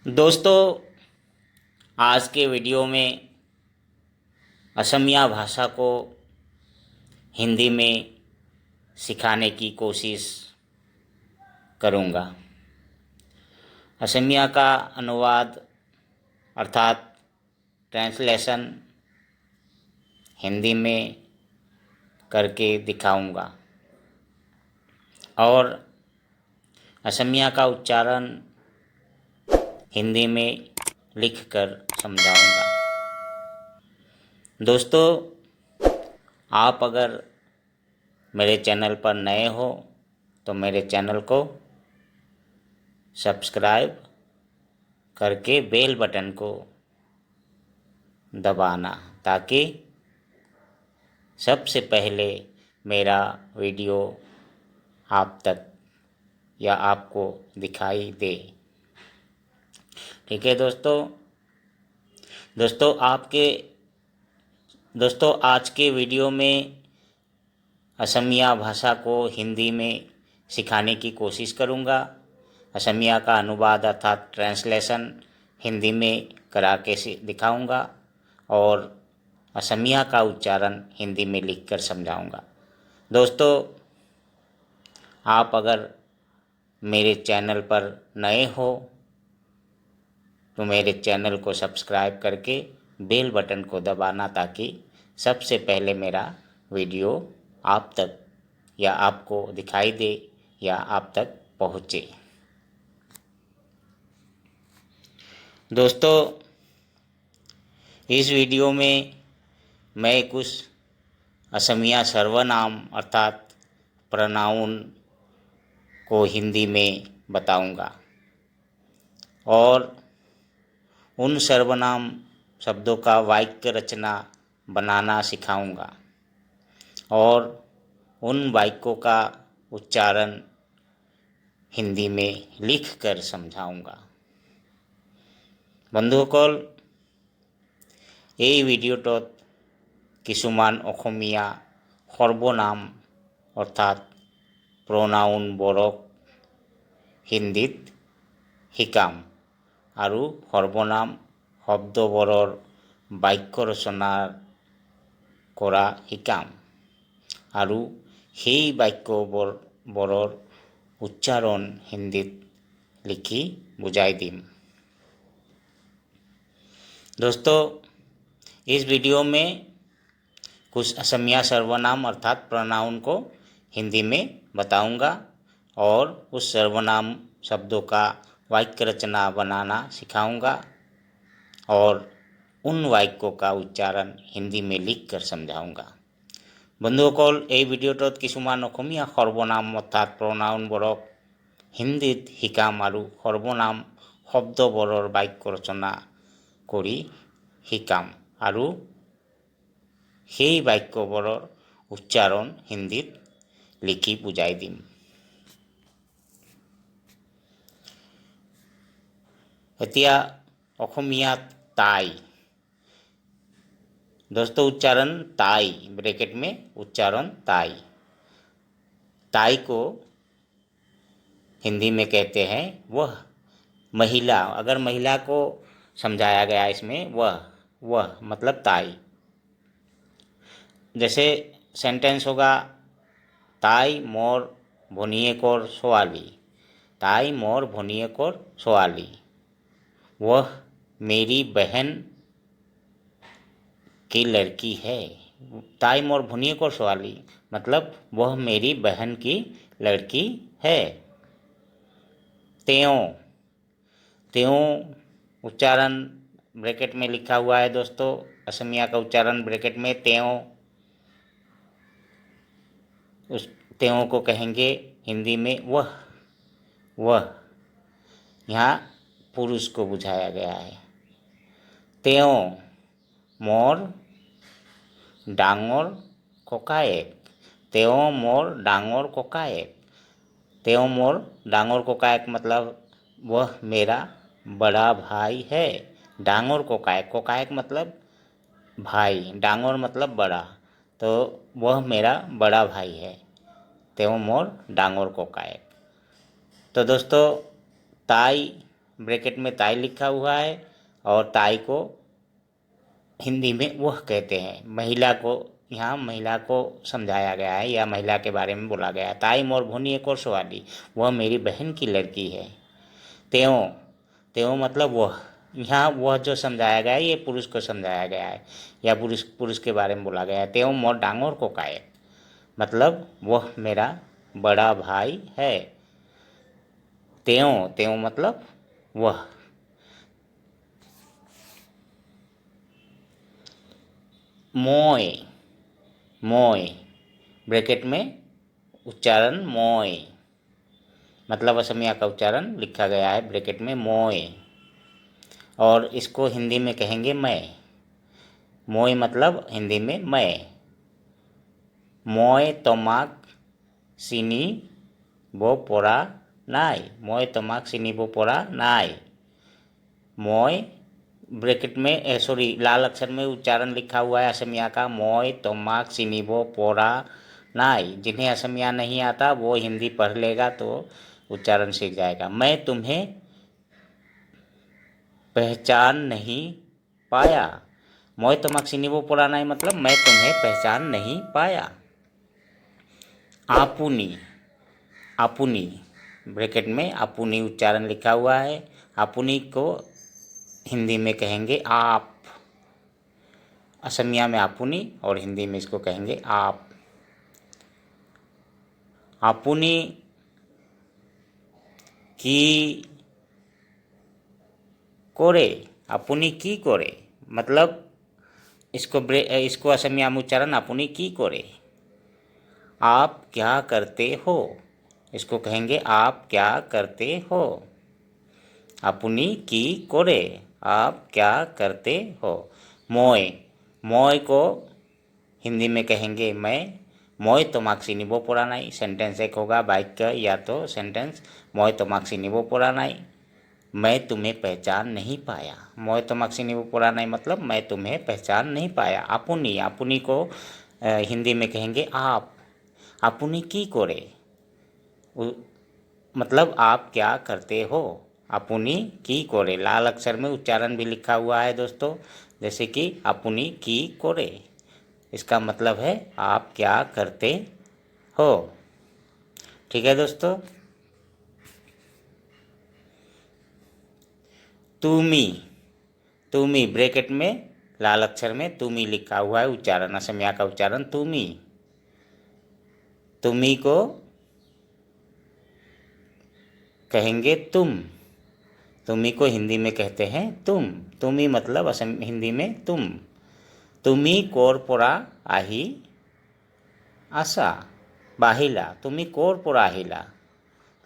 दोस्तों, आज के वीडियो में असमिया भाषा को हिंदी में सिखाने की कोशिश करूँगा। असमिया का अनुवाद अर्थात ट्रांसलेशन हिंदी में करके दिखाऊँगा और असमिया का उच्चारण हिंदी में लिखकर समझाऊँगा। दोस्तों, आप अगर मेरे चैनल पर नए हो तो मेरे चैनल को सब्सक्राइब करके बेल बटन को दबाना ताकि सबसे पहले मेरा वीडियो आप तक या आपको दिखाई दे। ठीक है दोस्तों, आज के वीडियो में असमिया भाषा को हिंदी में सिखाने की कोशिश करूँगा। असमिया का अनुवाद अर्थात ट्रांसलेशन हिंदी में करा के दिखाऊँगा और असमिया का उच्चारण हिंदी में लिखकर समझाऊँगा। दोस्तों, आप अगर मेरे चैनल पर नए हो तो मेरे चैनल को सब्सक्राइब करके बेल बटन को दबाना ताकि सबसे पहले मेरा वीडियो आप तक या आपको दिखाई दे या आप तक पहुँचे। दोस्तों, इस वीडियो में मैं कुछ असमिया सर्वनाम अर्थात प्रोनाउन को हिंदी में बताऊंगा और उन सर्वनाम शब्दों का वाक्य रचना बनाना सिखाऊंगा और उन वाक्यों का उच्चारण हिंदी में लिखकर समझाऊंगा। बंधुসকল, এই ভিডিওটোত কিছুমান অসমীয়া সৰ্বনাম অৰ্থাৎ প্ৰনাউনবোৰক হিন্দীত শিকাম আৰু সৰ্বনাম শব্দবোৰৰ বাক্য ৰচনা কৰা শিকাম আৰু সেই বাক্যবোৰৰ উচ্চাৰণ হিন্দীত লিখি বুজাই দিম। दोस्तों, इस वीडियो में कुछ असमिया सर्वनाम अर्थात प्रोनाउन को हिंदी में बताऊंगा और उस सर्वनाम शब्दों का वाक्य रचना बनाना सिखाऊंगा और उन वाक्यों का उच्चारण हिंदी में लिखकर समझाऊंगा। বন্ধুসকল, এই ভিডিঅ'টোত কিছুমান অসমীয়া সৰ্বনাম অৰ্থাৎ প্ৰণাউনবোৰক হিন্দীত শিকাম আৰু সৰ্বনাম শব্দবোৰৰ বাক্য ৰচনা কৰি শিকাম আৰু সেই বাক্যবোৰৰ উচ্চাৰণ হিন্দীত লিখি বুজাই দিম। এতিয়া অসমীয়াত তাই। दोस्तों, उच्चारण ताई, ब्रैकेट में उच्चारण ताई। ताई को हिंदी में कहते हैं वह महिला। अगर महिला को समझाया गया इसमें वह मतलब ताई। जैसे सेंटेंस होगा ताई मोर भनिएकोर छोवाली। ताई मोर भनिएकोर छोवाली, वह मेरी बहन की लड़की है। ताई मोर भनिएकोर छोवाली मतलब वह मेरी बहन की लड़की है। त्यों, त्यों उच्चारण ब्रैकेट में लिखा हुआ है। दोस्तों, असमिया का उच्चारण ब्रैकेट में त्यों। उस त्यों को कहेंगे हिंदी में वह। यहाँ पुरुष को बुझाया गया है। त्यों मोर डांगोर कोकाएक। त्यों मोर डांगोर कोकाएक। त्यों मोर डांगोर कोकाएक मतलब वह मेरा बड़ा भाई है। डांगोर कोकाएक, कोकाएक मतलब भाई, डांगोर मतलब बड़ा, तो वह मेरा बड़ा भाई है। त्यों मोर डांगोर कोकाएक। तो दोस्तों, ताई ब्रैकेट में ताई लिखा हुआ है और ताई को हिंदी में वह कहते हैं। महिला को, यहाँ महिला को समझाया गया है या महिला के बारे में बोला गया है। ताई मोर भोनी एक और सवाली, वह मेरी बहन की लड़की है। त्यों, त्यों मतलब वह, यहाँ वह जो समझाया गया है ये पुरुष को समझाया गया है या पुरुष के बारे में बोला गया है। त्यों मोर डांगोर को काये, मतलब वह मेरा बड़ा भाई है। त्यों, त्यों मतलब वह। मोय, मोय ब्रैकेट में उच्चारण मोय, मतलब असमिया का उच्चारण लिखा गया है ब्रैकेट में मोय, और इसको हिंदी में कहेंगे मैं। मोय मतलब हिंदी में मैं। मोय तमाक सिनी बो पोरा नाई, मोय तमाक सिनी बो पोरा नाई। मोय ब्रैकेट में सॉरी लाल अक्षर में उच्चारण लिखा हुआ है असमिया का, मोय तमाक सिनीबो पोरा नाई। जिन्हें असमिया नहीं आता वो हिंदी पढ़ लेगा तो उच्चारण सीख जाएगा। मैं तुम्हें पहचान नहीं पाया, मोय तमाक सिनीबो पोरा नाई मतलब मैं तुम्हें पहचान नहीं पाया। आपुनी, आपुनी ब्रैकेट में आपुनी उच्चारण लिखा हुआ है। आपुनी को हिंदी में कहेंगे आप। असमिया में आपुनी और हिंदी में इसको कहेंगे आप। आपुनी की कोरे, आपुनी की कोरे मतलब इसको असमिया में उच्चारण आपुनी की कोरे। आप क्या करते हो, इसको कहेंगे आप क्या करते हो। आपुनी की कोरे, आप क्या करते हो। मोय, मोय को हिंदी में कहेंगे मैं। मोय तमाक सिनीबो पोरा नाई, सेंटेंस एक होगा वाक्य या तो सेंटेंस। मोय तमाक सिनीबो पोरा नाई, मैं तुम्हें पहचान नहीं पाया। मोय तमाक सिनीबो पोरा नाई मतलब मैं तुम्हें पहचान नहीं पाया। आपुनी, आपुनी को हिंदी में कहेंगे आप। आपुनी की कोरे मतलब आप क्या करते हो। आपुनी की कोरे, लाल अक्षर में उच्चारण भी लिखा हुआ है दोस्तों, जैसे कि आपुनी की कोरे, इसका मतलब है आप क्या करते हो। ठीक है दोस्तों। तुमी, तुमी ब्रैकेट में लाल अक्षर में तुमी लिखा हुआ है उच्चारण, असमिया का उच्चारण तुमी। तुमी को कहेंगे तुम, तुमी को हिंदी में कहते हैं तुम। तुमी मतलब हिंदी में तुम। तुमी कोरपोरा आही आशा बाहिला, तुमी कोरपोरा आहिला,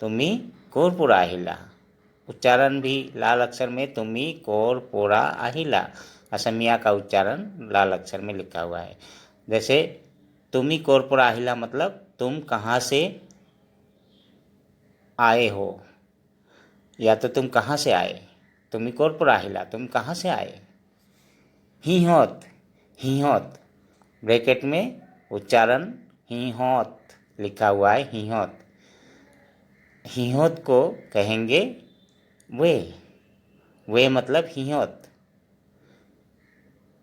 तुमी कोरपोरा आहिला, उच्चारण भी लाल अक्षर में तुमी कोरपोरा आहिला, असमिया का उच्चारण लाल अक्षर में लिखा हुआ है। जैसे तुमी कोरपोरा आहिला मतलब तुम कहाँ से आए हो, या तो तुम कहाँ से आए। तुमी कोरपोरा आहिला, तुम कहाँ से आए। हिहोत, हिहोत ब्रैकेट में उच्चारण हिहोत लिखा हुआ है, हिहोत। हिहोत को कहेंगे वे मतलब हिहोत।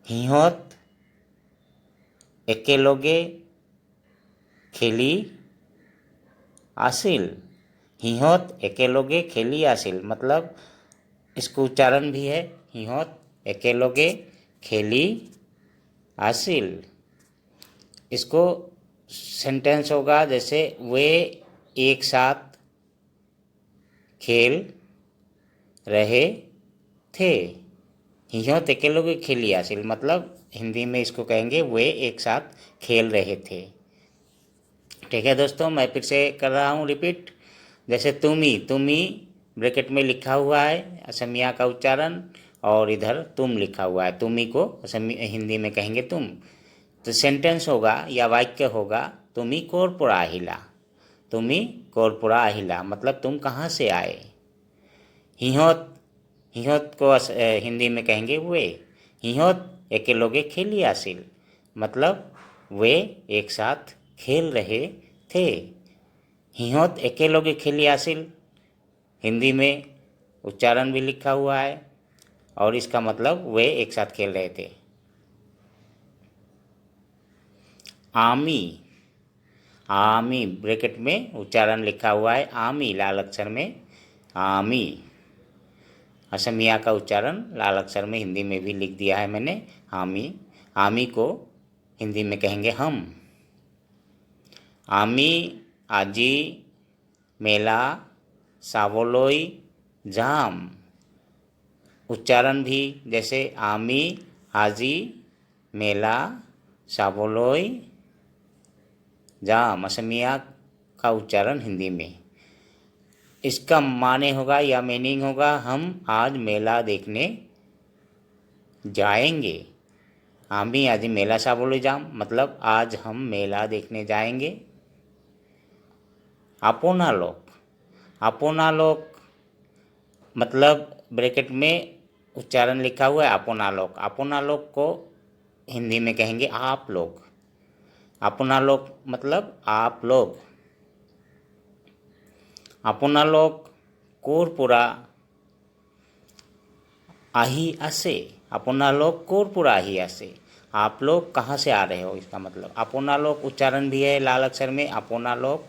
हिहोत एकेलोगे खेली आसिल, हिहोत एकेलोगे खेली आसिल मतलब इसको उच्चारण भी है हिहोत एकेलोगे खेली आसिल। इसको सेंटेंस होगा जैसे वे एक साथ खेल रहे थे। हिहोत एकेलोगे खेली आसिल मतलब हिंदी में इसको कहेंगे वे एक साथ खेल रहे थे। ठीक है दोस्तों, मैं फिर से कर रहा हूँ रिपीट। जैसे तुमी, तुमी ब्रैकेट में लिखा हुआ है असमिया का उच्चारण, और इधर तुम लिखा हुआ है। तुमी को हिंदी में कहेंगे तुम। तो सेंटेंस होगा या वाक्य होगा तुमी कोरपोरा आहिला, तुमी कोरपोरा आहिला मतलब तुम कहाँ से आए। हिहोत, हिहोत को हिंदी में कहेंगे वे। हिहोत एकेलोगे खेली आसिल मतलब वे एक साथ खेल रहे थे। हिहोत एकेलोगे खेली आसिल हिंदी में उच्चारण भी लिखा हुआ है और इसका मतलब वे एक साथ खेल रहे थे। आमी, आमी ब्रैकेट में उच्चारण लिखा हुआ है, आमी लाल अक्षर में, आमी। असमिया का उच्चारण लाल अक्षर में हिंदी में भी लिख दिया है मैंने, आमी। आमी को हिंदी में कहेंगे हम। आमी आजी मेला सावोलोई जाम। उच्चारण भी जैसे आमी आजी मेला सावोलोई जाम, असमिया का उच्चारण हिंदी में। इसका माने होगा या मीनिंग होगा हम आज मेला देखने जाएंगे। आमी आज मेला सावोलोई जाम मतलब आज हम मेला देखने जाएंगे। अपोना लोक, अपोना लोक मतलब ब्रैकेट में उच्चारण लिखा हुआ है अपोना लोक। अपोना लोक को हिंदी में कहेंगे आप लोग। अपोना लोक मतलब आप लोग। अपोना लोक कोरपुरा आही आसे, अपोना लोक कोरपुरा आही आसे, आप लोग कहाँ से आ रहे हो, इसका मतलब। अपोना लोक उच्चारण भी है लाल अक्षर में, अपोना लोक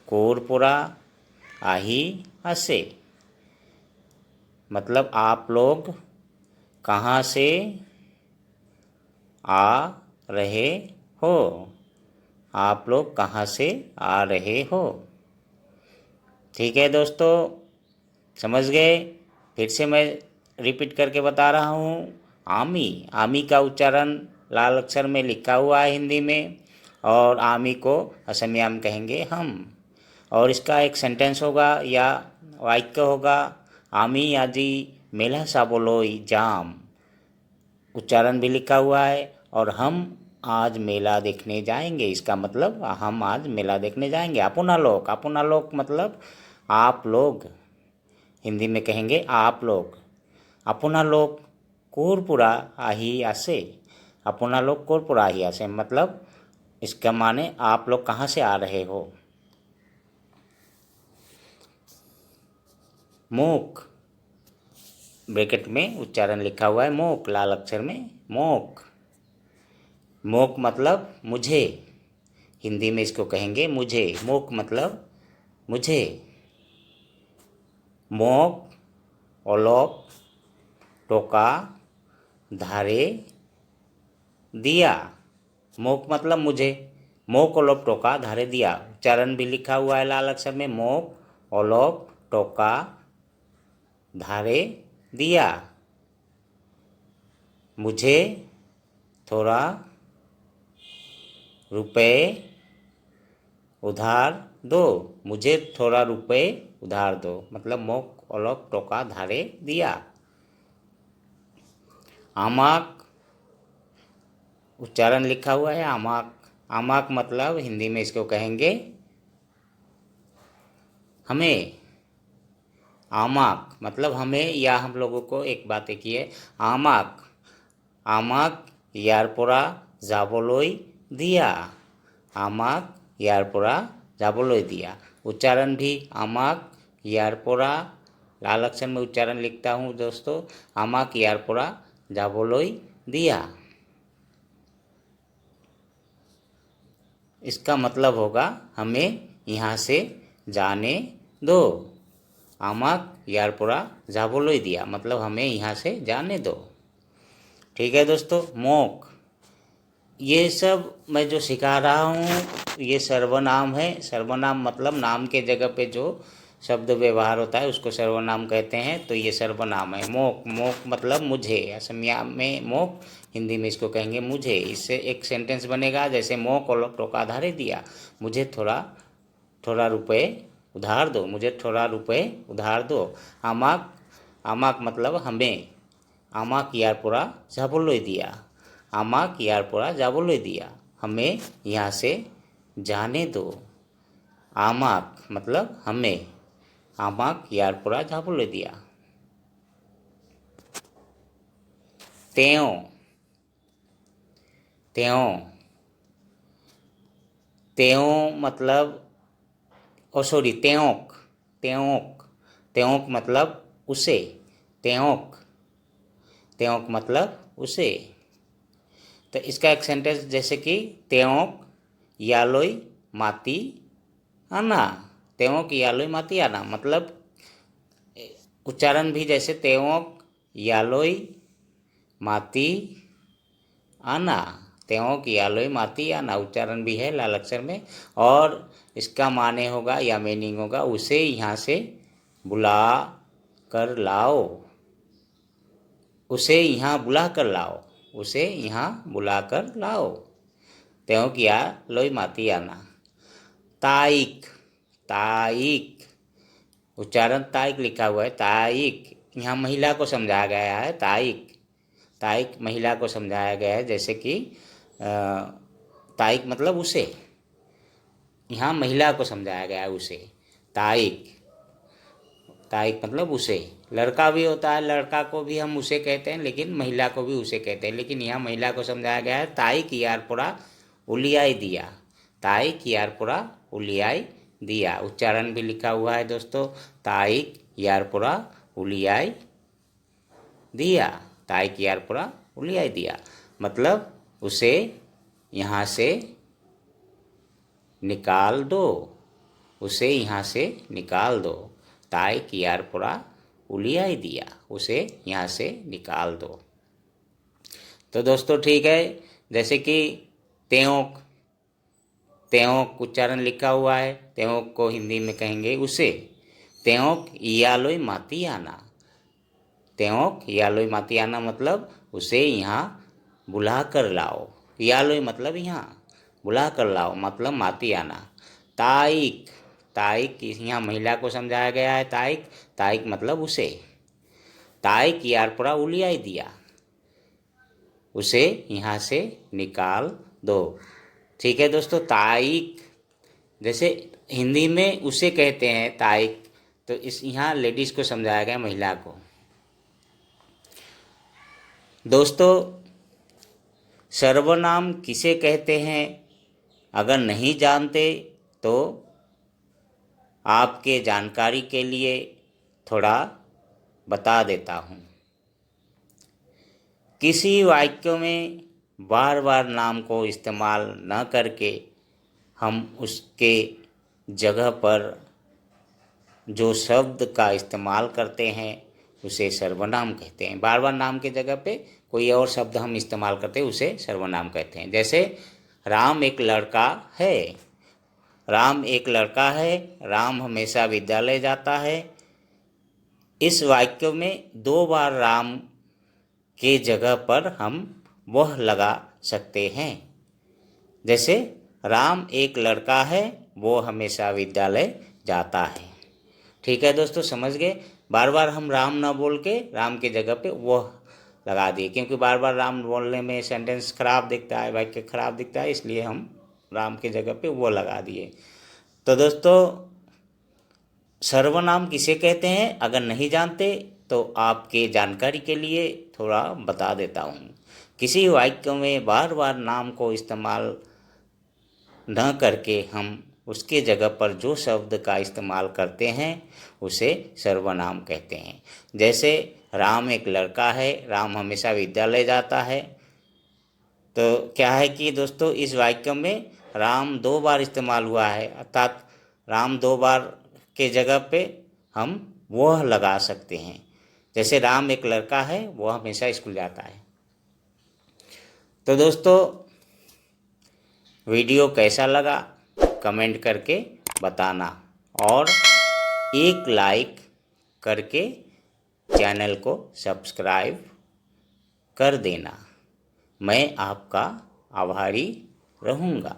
कोरपुरा आही आसे मतलब आप लोग कहाँ से आ रहे हो, आप लोग कहाँ से आ रहे हो। ठीक है दोस्तों, समझ गए। फिर से मैं रिपीट करके बता रहा हूँ। आमी, आमी का उच्चारण लाल अक्षर में लिखा हुआ है हिंदी में, और आमी को असमिया में कहेंगे हम। और इसका एक सेंटेंस होगा या वाक्य होगा, आमी आजी मेला साबोलोई जाम। उच्चारण भी लिखा हुआ है, और हम आज मेला देखने जाएंगे, इसका मतलब हम आज मेला देखने जाएंगे। अपुना लोक, अपुना लोक मतलब आप लोग, हिंदी में कहेंगे आप लोग। अपुना लोक कोरपुरा आही आसे, अपुना लोक कोरपुरा आही आसे मतलब इसका माने आप लोग कहाँ से आ रहे हो। मोक, ब्रैकेट में उच्चारण लिखा हुआ है मोक लाल अक्षर में, मोक। मोक मतलब मुझे, हिंदी में इसको कहेंगे मुझे। मोक मतलब मुझे। मोक ओलोक टोका धारे दिया, मोक मतलब मुझे, मोक ओलोक टोका धारे दिया। उच्चारण भी लिखा हुआ है लाल अक्षर में, मोक ओलोक टोका धारे दिया। मुझे थोड़ा रुपए उधार दो, मुझे थोड़ा रुपए उधार दो मतलब मोक ओलोक टोका धारे दिया। आमाक, उच्चारण लिखा हुआ है आमाक। आमाक मतलब हिंदी में इसको कहेंगे हमें। आमाक मतलब हमें या हम लोगों को। एक बात एक ही है, आमाक, आमाक यारपोरा जाबोलोई दिया, आमाक यारपोरा जाबोलोई दिया। उच्चारण भी आमाक यारपोरा लाल अक्षर में उच्चारण लिखता हूँ दोस्तों, आमाक यारपोरा जाबोलोई दिया। इसका मतलब होगा हमें यहाँ से जाने दो। आमाक यारपोरा जाबोलोई दिया मतलब हमें यहाँ से जाने दो। ठीक है दोस्तों। मोक, ये सब मैं जो सिखा रहा हूँ ये सर्वनाम है। सर्वनाम मतलब नाम के जगह पे जो शब्द व्यवहार होता है उसको सर्वनाम कहते हैं, तो ये सर्वनाम है। मोक, मोक मतलब मुझे, असमिया में मोक, हिंदी में इसको कहेंगे मुझे। इससे एक सेंटेंस बनेगा जैसे मोक ओलोक टोका धारे दिया, मुझे थोड़ा थोड़ा रुपए उधार दो, मुझे थोड़ा रुपए उधार दो। आमाक, आमाक मतलब हमें, आमाक यारपोरा जाबोलोई दिया, आमाक यारपोरा जाबोलोई दिया, हमें यहाँ से जाने दो। आमाक मतलब हमें, आमाक यारपोरा जाबोलोई दिया। त्यों, त्यों, त्यों मतलब त्योंक, त्योंक, त्योंक मतलब उसे, त्योंक, त्योंक मतलब उसे। तो इसका एक सेंटेंस जैसे कि त्योंक यालोई माती आना, त्योंक यालोई माती आना, मतलब उच्चारण भी जैसे त्योंक यालोई माती आना, त्योंक यालोई माती आना, उच्चारण भी है लाल अक्षर में। और इसका माने होगा या मीनिंग होगा उसे यहाँ से बुला कर लाओ, उसे यहाँ बुला कर लाओ, उसे यहाँ बुला कर लाओ, त्योंक यालोई माती आना। ताइक, ताइक, उच्चारण ताइक लिखा हुआ है, ताइक, यहाँ महिला को समझाया गया है। ताइक, ताइक महिला को समझाया गया है, जैसे कि ताइक मतलब उसे, यहाँ महिला को समझाया गया है उसे। ताइक, ताइक मतलब उसे। लड़का भी होता है, लड़का को भी हम उसे कहते हैं, लेकिन महिला को भी उसे कहते हैं, लेकिन यहाँ महिला को समझाया गया है। ताइक यारपुरा उलियाई दिया, ताइक यारपुरा उलियाई दिया, उच्चारण भी लिखा हुआ है दोस्तों, ताइक यारपुरा उलियाई दिया, ताइक यारपुरा उलियाई दिया, मतलब उसे यहाँ से निकाल दो, उसे यहाँ से निकाल दो, ताइक यारपुरा उलियाई दिया, उसे यहाँ से निकाल दो। तो दोस्तों ठीक है, जैसे कि त्योंक, त्योंक उच्चारण लिखा हुआ है, त्योंक को हिंदी में कहेंगे उसे। त्योंक यालोई माती आना, त्योंक यालोई माती आना मतलब उसे यहाँ बुला कर लाओ, यालोई मतलब यहाँ, बुला कर लाओ मतलब माती आना। ताइक, ताइक यहाँ महिला को समझाया गया है, ताइक, ताइक मतलब उसे। ताइक यारपुरा उलियाई दिया, उसे यहाँ से निकाल दो। ठीक है दोस्तों, ताइक जैसे हिंदी में उसे कहते हैं ताइक, तो इस यहाँ लेडीज को समझाया गया, महिला को। दोस्तों सर्वनाम किसे कहते हैं अगर नहीं जानते तो आपके जानकारी के लिए थोड़ा बता देता हूँ। किसी वाक्य में बार बार नाम को इस्तेमाल न करके हम उसके जगह पर जो शब्द का इस्तेमाल करते हैं उसे सर्वनाम कहते हैं। बार बार नाम के जगह पे कोई और शब्द हम इस्तेमाल करते हैं उसे सर्वनाम कहते हैं। जैसे राम एक लड़का है, राम एक लड़का है, राम हमेशा विद्यालय जाता है। इस वाक्य में 2 बार राम के जगह पर हम वह लगा सकते हैं। जैसे राम एक लड़का है, वो हमेशा विद्यालय जाता है। ठीक है दोस्तों, समझ गए। बार बार हम राम ना बोल के राम के जगह पे वह लगा दिए, क्योंकि बार बार राम बोलने में सेंटेंस खराब दिखता है, वाक्य खराब दिखता है, इसलिए हम राम के जगह पे वो लगा दिए। तो दोस्तों सर्वनाम किसे कहते हैं अगर नहीं जानते तो आपके जानकारी के लिए थोड़ा बता देता हूँ। किसी वाक्य में बार बार नाम को इस्तेमाल न करके हम उसके जगह पर जो शब्द का इस्तेमाल करते हैं उसे सर्वनाम कहते हैं। जैसे राम एक लड़का है, राम हमेशा विद्यालय जाता है। तो क्या है कि दोस्तों इस वाक्य में राम 2 बार इस्तेमाल हुआ है, अर्थात राम 2 बार के जगह पे हम वह लगा सकते हैं। जैसे राम एक लड़का है, वो हमेशा स्कूल जाता है। तो दोस्तों वीडियो कैसा लगा कमेंट करके बताना, और एक लाइक करके चैनल को सब्सक्राइब कर देना। मैं आपका आभारी रहूँगा।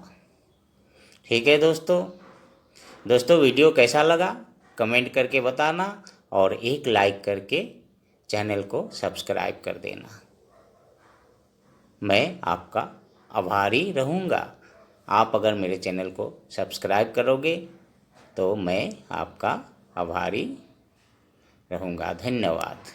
ठीक है दोस्तों वीडियो कैसा लगा कमेंट करके बताना, और एक लाइक करके चैनल को सब्सक्राइब कर देना। मैं आपका आभारी रहूँगा। आप अगर मेरे चैनल को सब्सक्राइब करोगे तो मैं आपका आभारी रहूँगा। धन्यवाद।